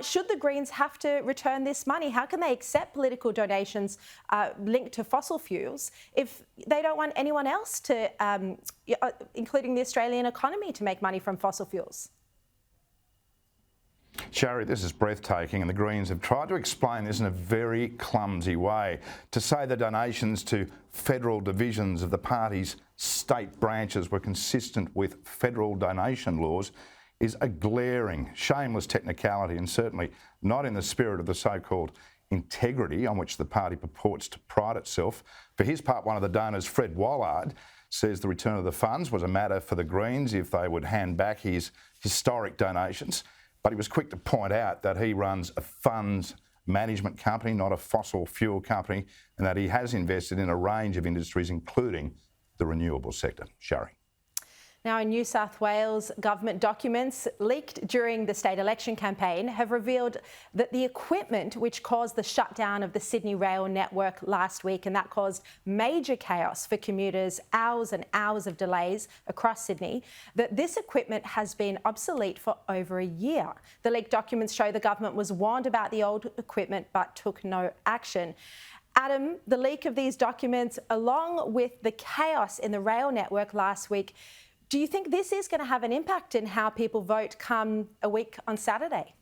Should the Greens have to return this money? How can they accept political donations linked to fossil fuels if they don't want anyone else to, including the Australian economy, to make money from fossil fuels? Sharri, this is breathtaking, and the Greens have tried to explain this in a very clumsy way. To say the donations to federal divisions of the party's state branches were consistent with federal donation laws is a glaring, shameless technicality, and certainly not in the spirit of the so-called integrity on which the party purports to pride itself. For his part, one of the donors, Fred Wallard, says the return of the funds was a matter for the Greens if they would hand back his historic donations. But he was quick to point out that he runs a funds management company, not a fossil fuel company, and that he has invested in a range of industries, including the renewable sector. Sharri. Now, in New South Wales, government documents leaked during the state election campaign have revealed that the equipment which caused the shutdown of the Sydney rail network last week, and that caused major chaos for commuters, hours and hours of delays across Sydney, that this equipment has been obsolete for over a year. The leaked documents show the government was warned about the old equipment but took no action. Adam, the leak of these documents, along with the chaos in the rail network last week, do you think this is going to have an impact in how people vote come a week on Saturday?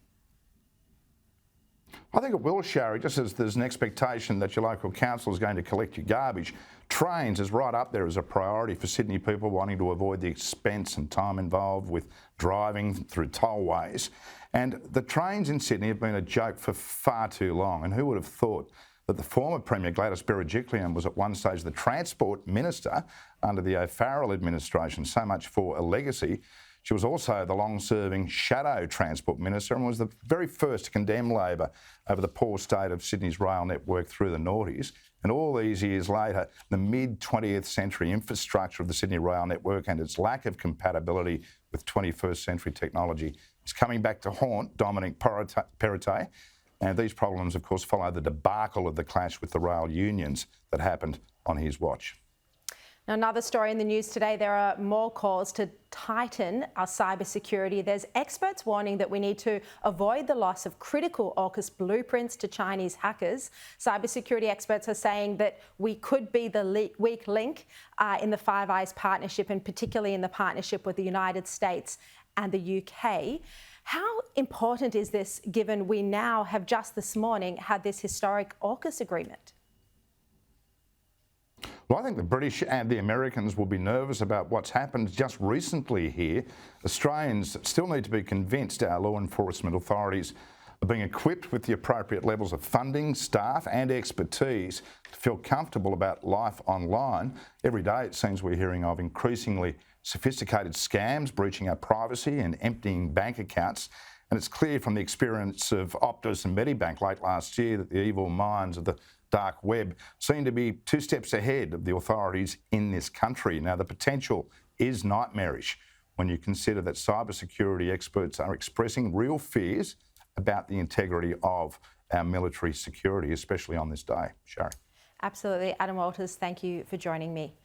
I think it will, Sharri, just as there's an expectation that your local council is going to collect your garbage. Trains is right up there as a priority for Sydney people wanting to avoid the expense and time involved with driving through tollways. And the trains in Sydney have been a joke for far too long, and who would have thought that the former Premier Gladys Berejiklian was at one stage the Transport Minister under the O'Farrell administration. So much for a legacy. She was also the long-serving shadow Transport Minister and was the very first to condemn Labor over the poor state of Sydney's rail network through the noughties. And all these years later, the mid-20th century infrastructure of the Sydney rail network and its lack of compatibility with 21st century technology is coming back to haunt Dominic Perrottet. And these problems, of course, follow the debacle of the clash with the rail unions that happened on his watch. Now, another story in the news today, there are more calls to tighten our cybersecurity. There's experts warning that we need to avoid the loss of critical AUKUS blueprints to Chinese hackers. Cybersecurity experts are saying that we could be the weak link in the Five Eyes partnership, and particularly in the partnership with the United States and the UK. How important is this, given we now have just this morning had this historic AUKUS agreement? Well, I think the British and the Americans will be nervous about what's happened just recently here. Australians still need to be convinced our law enforcement authorities are being equipped with the appropriate levels of funding, staff and expertise to feel comfortable about life online. Every day it seems we're hearing of increasingly sophisticated scams breaching our privacy and emptying bank accounts. And it's clear from the experience of Optus and Medibank late last year that the evil minds of the dark web seem to be 2 steps ahead of the authorities in this country. Now, the potential is nightmarish when you consider that cybersecurity experts are expressing real fears about the integrity of our military security, especially on this day. Sharri. Absolutely. Adam Walters, thank you for joining me.